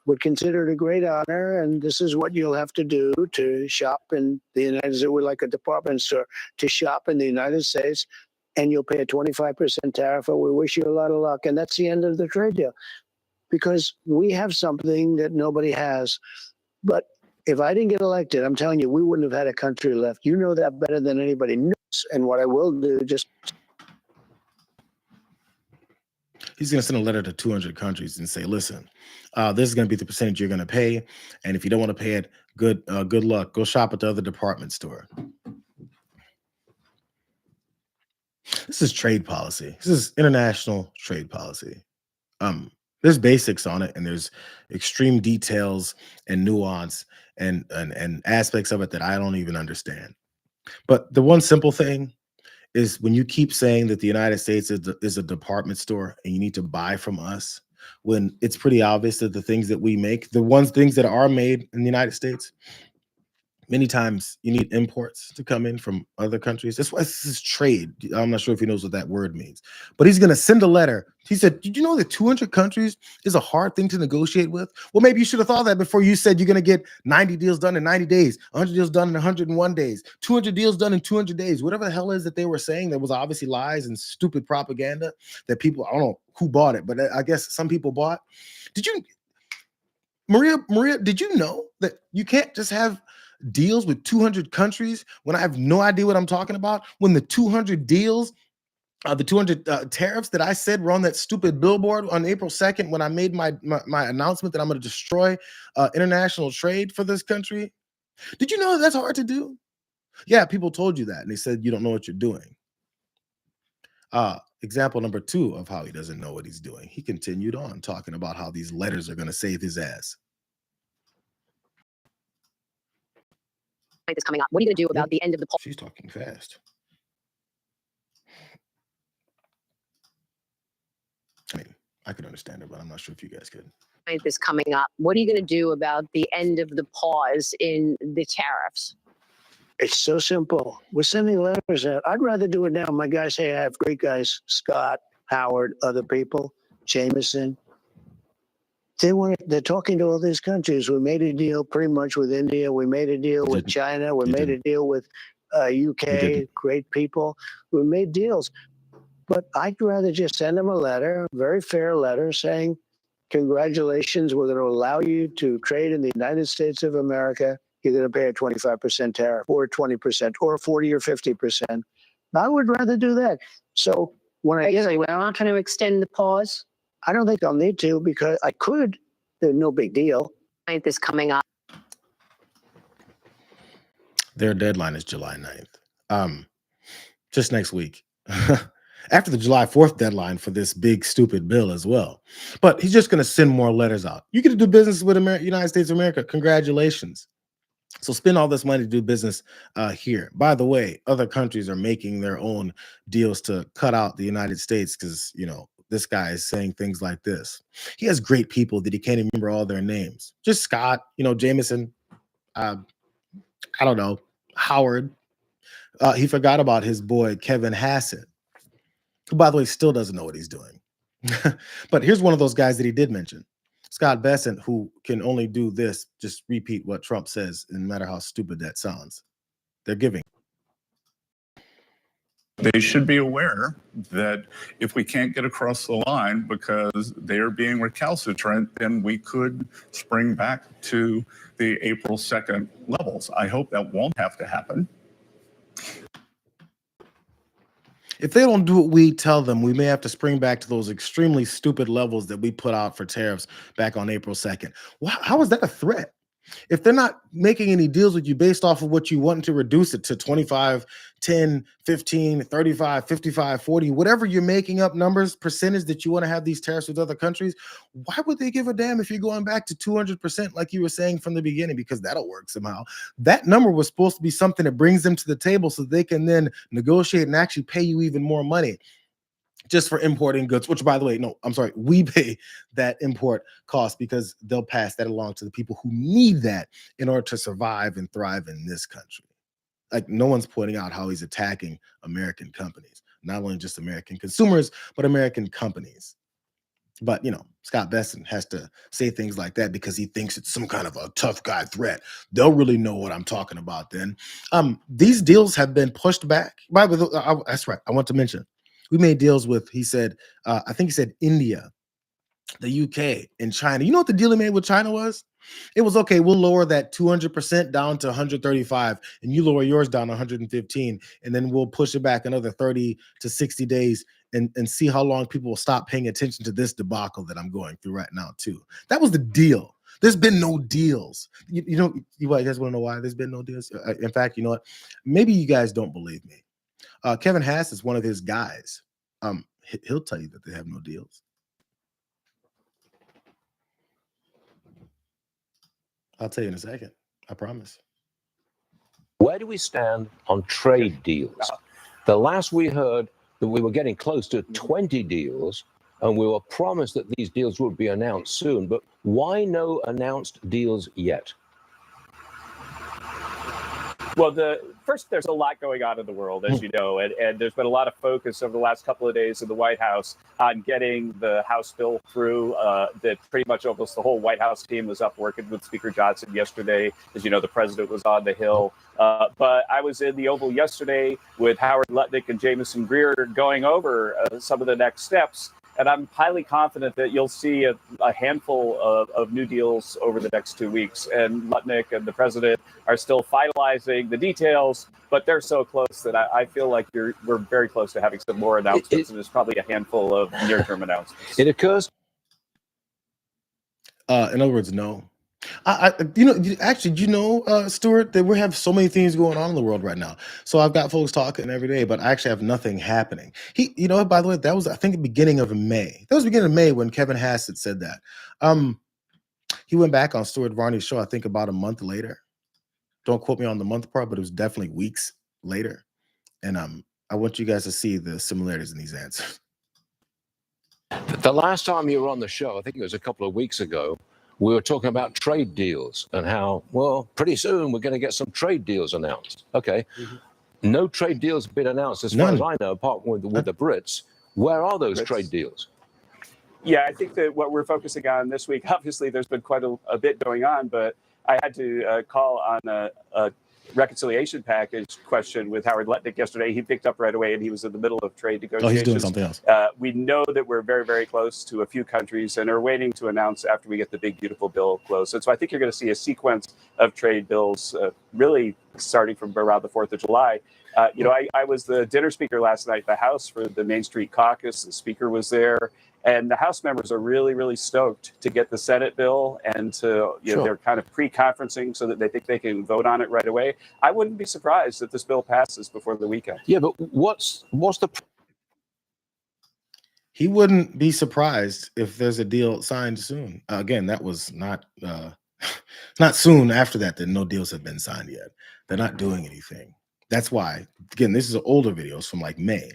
would consider it a great honor, and this is what you'll have to do to shop in the United States. We're like a department store to shop in the United States, and you'll pay a 25% tariff. And we wish you a lot of luck. And that's the end of the trade deal, because we have something that nobody has. But if I didn't get elected, I'm telling you, we wouldn't have had a country left. You know that better than anybody knows. And what I will do, he's going to send a letter to 200 countries and say, listen, this is going to be the percentage you're going to pay. And if you don't want to pay it, good luck. Go shop at the other department store. This is trade policy. This is international trade policy. There's basics on it, and there's extreme details and nuance and aspects of it that I don't even understand. But the one simple thing is when you keep saying that the United States is a department store and you need to buy from us, when it's pretty obvious that the things that we make, things that are made in the United States, many times you need imports to come in from other countries. That's why this is trade. I'm not sure if he knows what that word means, but he's going to send a letter. He said, did you know that 200 countries is a hard thing to negotiate with? Well, maybe you should have thought that before you said you're going to get 90 deals done in 90 days, 100 deals done in 101 days, 200 deals done in 200 days, whatever the hell is that they were saying. That was obviously lies and stupid propaganda that people, I don't know who bought it, but I guess some people bought. Maria, did you know that you can't just have deals with 200 countries when I have no idea what I'm talking about? When the 200 deals, the 200 tariffs that I said were on that stupid billboard on April 2nd when I made my announcement that I'm going to destroy international trade for this country. Did you know that's hard to do? Yeah, people told you that, and they said you don't know what you're doing. Example number 2 of how he doesn't know what he's doing. He continued on talking about how these letters are going to save his ass. Is coming up. What are you going to do about the end of the poll? She's talking fast. I mean, I could understand her, but I'm not sure if you guys could. Is coming up. What are you going to do about the end of the pause in the tariffs? it's so simple. We're sending letters out. I'd rather do it now. My guys, hey, I have great guys, Scott, Howard, other people, Jameson. They're talking to all these countries. We made a deal pretty much with India. We made a deal with China. We made a deal with UK, great people. We made deals. But I'd rather just send them a letter, a very fair letter saying, congratulations, we're going to allow you to trade in the United States of America. You're going to pay a 25% tariff or 20% or 40 or 50%. I would rather do that. So when we're not trying to extend the pause. I don't think I'll need to because I could. There's no big deal. This coming up. Their deadline is July 9th. Just next week. After the July 4th deadline for this big, stupid bill as well. But he's just going to send more letters out. You get to do business with United States of America. Congratulations. So spend all this money to do business here. By the way, other countries are making their own deals to cut out the United States because, you know, this guy is saying things like this. He has great people that he can't even remember all their names. Just Scott, you know, Jameson, I don't know, Howard. He forgot about his boy, Kevin Hassett, who, by the way, still doesn't know what he's doing. But here's one of those guys that he did mention. Scott Bessent, who can only do this, just repeat what Trump says, no matter how stupid that sounds. They're giving. They should be aware that if we can't get across the line because they are being recalcitrant, then we could spring back to the April 2nd levels. I hope that won't have to happen. If they don't do what we tell them, we may have to spring back to those extremely stupid levels that we put out for tariffs back on April 2nd. How is that a threat? If they're not making any deals with you based off of what you want to reduce it to 25, 10, 15, 35, 55, 40, whatever you're making up numbers, percentage that you want to have these tariffs with other countries, why would they give a damn if you're going back to 200% like you were saying from the beginning? Because that'll work somehow. That number was supposed to be something that brings them to the table so they can then negotiate and actually pay you even more money just for importing goods, which, by the way, no, I'm sorry, we pay that import cost because they'll pass that along to the people who need that in order to survive and thrive in this country. Like, no one's pointing out how he's attacking American companies, not only just American consumers, but American companies. But, Scott Besson has to say things like that because he thinks it's some kind of a tough guy threat. They'll really know what I'm talking about then. These deals have been pushed back. That's right. I want to mention, we made deals with, he said, I think he said India, the UK, and China. You know what the deal he made with China was? It was, okay, we'll lower that 200% down to 135, and you lower yours down to 115, and then we'll push it back another 30 to 60 days and see how long people will stop paying attention to this debacle that I'm going through right now, too. That was the deal. There's been no deals. You guys want to know why there's been no deals? In fact, you know what? Maybe you guys don't believe me. Kevin Hass is one of his guys. He'll tell you that they have no deals. I'll tell you in a second. I promise. Where do we stand on trade deals? The last we heard that we were getting close to 20 deals, and we were promised that these deals would be announced soon. But why no announced deals yet? Well, first, there's a lot going on in the world, as you know, and there's been a lot of focus over the last couple of days in the White House on getting the House bill through. That pretty much almost the whole White House team was up working with Speaker Johnson yesterday. As you know, the president was on the Hill. But I was in the Oval yesterday with Howard Lutnick and Jamieson Greer going over some of the next steps. And I'm highly confident that you'll see a handful of new deals over the next 2 weeks. And Lutnick and the president are still finalizing the details, but they're so close that I feel like we're very close to having some more announcements. And there's probably a handful of near-term announcements. It occurs. In other words, no. Stuart, that we have so many things going on in the world right now. So I've got folks talking every day, but I actually have nothing happening. By the way, that was, I think, the beginning of May. That was the beginning of May when Kevin Hassett said that. He went back on Stuart Varney's show, I think, about a month later. Don't quote me on the month part, but it was definitely weeks later. And I want you guys to see the similarities in these answers. The last time you were on the show, I think it was a couple of weeks ago, we were talking about trade deals and how, well, pretty soon we're going to get some trade deals announced. Okay. No trade deals have been announced as far as I know, apart from with the Brits. Where are those trade deals? Yeah, I think that what we're focusing on this week, obviously there's been quite a bit going on, but I had to call on a reconciliation package question with Howard Lutnick yesterday. He picked up right away, and he was in the middle of trade negotiations. Oh, he's doing something else. We know that we're very, very close to a few countries and are waiting to announce after we get the big, beautiful bill closed. And so I think you're going to see a sequence of trade bills really starting from around the 4th of July. I was the dinner speaker last night at the House for the Main Street Caucus. The speaker was there. And the House members are really, really stoked to get the Senate bill and to, they're kind of pre-conferencing so that they think they can vote on it right away. I wouldn't be surprised if this bill passes before the weekend. Yeah, but what's the... He wouldn't be surprised if there's a deal signed soon. Again, that was not soon after that no deals have been signed yet. They're not doing anything. That's why, again, this is older videos from like May.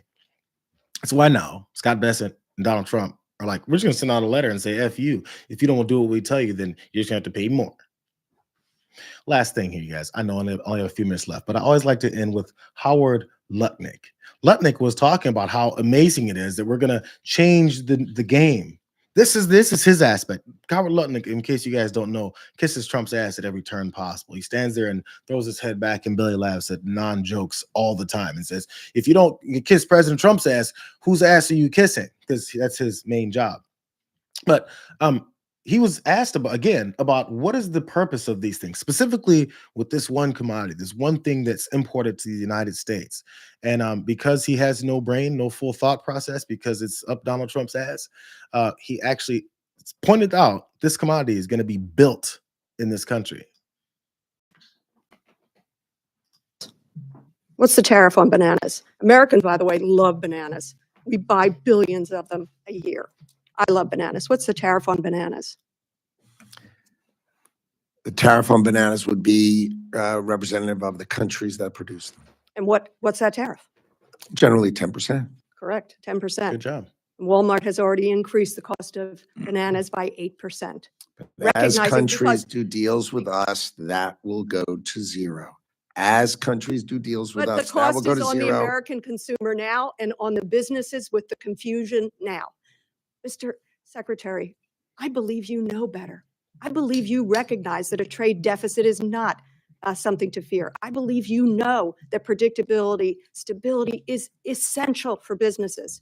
That's why now Scott Besson and Donald Trump are like, we're just going to send out a letter and say, F you. If you don't do what we tell you, then you're just going to have to pay more. Last thing here, you guys. I know I only have a few minutes left, but I always like to end with Howard Lutnick. Lutnick was talking about how amazing it is that we're going to change the game, This is his aspect. Howard Lutnick, in case you guys don't know, kisses Trump's ass at every turn possible. He stands there and throws his head back and belly laughs at non-jokes all the time and says, if you don't kiss President Trump's ass, whose ass are you kissing? Because that's his main job. But he was asked about what is the purpose of these things, specifically with this one commodity, this one thing that's imported to the United States. And because he has no brain, no full thought process, because it's up Donald Trump's ass, he actually pointed out this commodity is going to be built in this country. What's the tariff on bananas? Americans, by the way, love bananas. We buy billions of them a year. I love bananas. What's the tariff on bananas? The tariff on bananas would be representative of the countries that produce them. And what's that tariff? Generally 10%. Correct, 10%. Good job. Walmart has already increased the cost of bananas by 8%. As countries do deals with us, that will go to zero. As countries do deals with But us, the that will cost go is to on the zero. American consumer now and on the businesses with the confusion now. Mr. Secretary, I believe you know better. I believe you recognize that a trade deficit is not something to fear. I believe you know that predictability, stability is essential for businesses.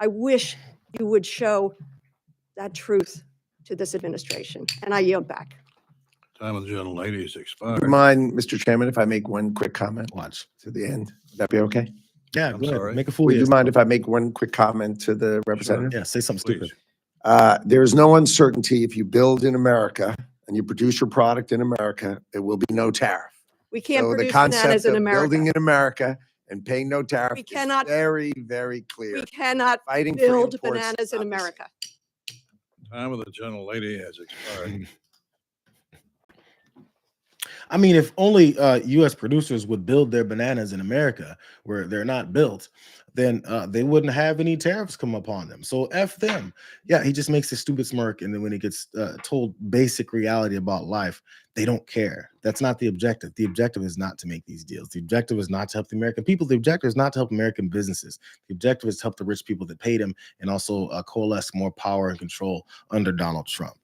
I wish you would show that truth to this administration, and I yield back. Time of the gentlelady is Would expired. you mind, Mr. Chairman, if I make one quick comment? Watch to the end? Would that be okay? Yeah, I'm go ahead. sorry. Make a fool. Would you mind if I make one quick comment to the representative? Yeah, say something Please. stupid. There is no uncertainty if you build in America and you produce your product in America, there will be no tariff. We can't So the produce bananas concept in of America. building in America and paying no tariff We is cannot- very, very clear. We cannot Fighting for build imports, bananas in not the America. Time of the gentlelady has expired. I mean, if only U.S. producers would build their bananas in America where they're not built, then they wouldn't have any tariffs come upon them. So F them. Yeah, he just makes a stupid smirk. And then when he gets told basic reality about life, they don't care. That's not the objective. The objective is not to make these deals. The objective is not to help the American people. The objective is not to help American businesses. The objective is to help the rich people that paid him and also coalesce more power and control under Donald Trump.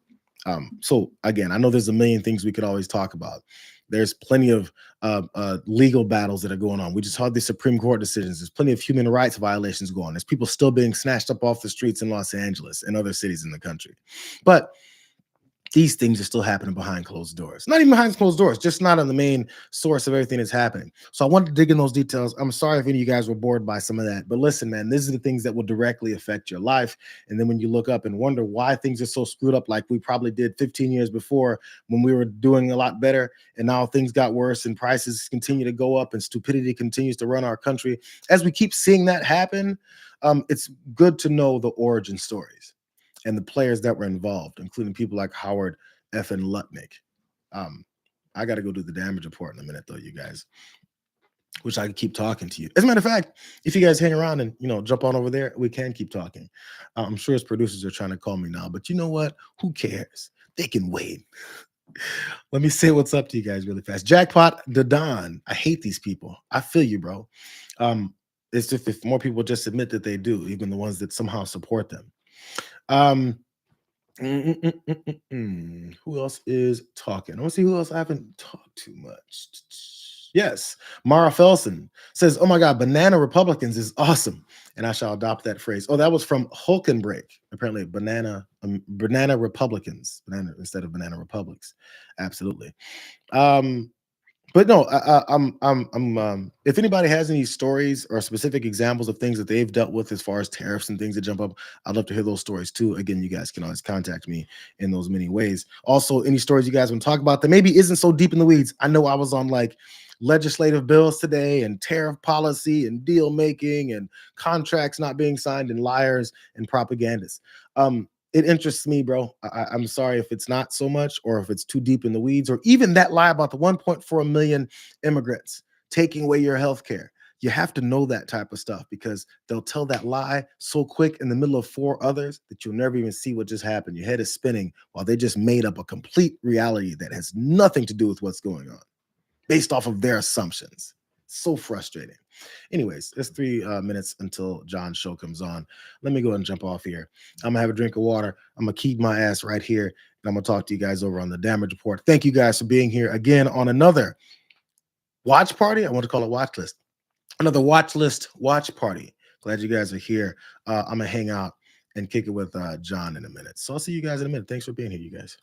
So again, I know there's a million things we could always talk about. There's plenty of legal battles that are going on. We just had the Supreme Court decisions. There's plenty of human rights violations going on. There's people still being snatched up off the streets in Los Angeles and other cities in the country. But these things are still happening behind closed doors. Not even behind closed doors, just not on the main source of everything that's happening. So I wanted to dig in those details. I'm sorry if any of you guys were bored by some of that, but listen, man, these are the things that will directly affect your life. And then when you look up and wonder why things are so screwed up, like we probably did 15 years before when we were doing a lot better, and now things got worse and prices continue to go up and stupidity continues to run our country. As we keep seeing that happen, it's good to know the origin stories and the players that were involved, including people like Howard F. and Lutnick. I got to go do the damage report in a minute, though, you guys. Wish I could keep talking to you. As a matter of fact, if you guys hang around and jump on over there, we can keep talking. I'm sure his producers are trying to call me now, but you know what? Who cares? They can wait. Let me say what's up to you guys really fast. Jackpot Dadon. I hate these people. I feel you, bro. It's just if more people just admit that they do, even the ones that somehow support them. Who else is talking? I want to see who else I haven't talked too much. Yes, Mara Felsen says, "Oh my God, banana Republicans is awesome," and I shall adopt that phrase. Oh, that was from Hulkenbreak. Apparently, banana Republicans, banana instead of banana republics. Absolutely. But no, if anybody has any stories or specific examples of things that they've dealt with as far as tariffs and things that jump up, I'd love to hear those stories too. Again, you guys can always contact me in those many ways. Also, any stories you guys want to talk about that maybe isn't so deep in the weeds. I know I was on like legislative bills today and tariff policy and deal making and contracts not being signed and liars and propagandists. It interests me, bro. I'm sorry if it's not so much or if it's too deep in the weeds or even that lie about the 1.4 million immigrants taking away your health care. You have to know that type of stuff because they'll tell that lie so quick in the middle of 4 others that you'll never even see what just happened. Your head is spinning while they just made up a complete reality that has nothing to do with what's going on based off of their assumptions. So frustrating. Anyways, it's 3 minutes until John's show comes on. Let me go ahead and jump off here. I'm gonna have a drink of water. I'm gonna keep my ass right here, and I'm gonna talk to you guys over on the damage report. Thank you guys for being here again on another watch party. I want to call it Watchlist. Another Watchlist watch party. Glad you guys are here. I'm gonna hang out and kick it with John in a minute. So I'll see you guys in a minute. Thanks for being here, you guys.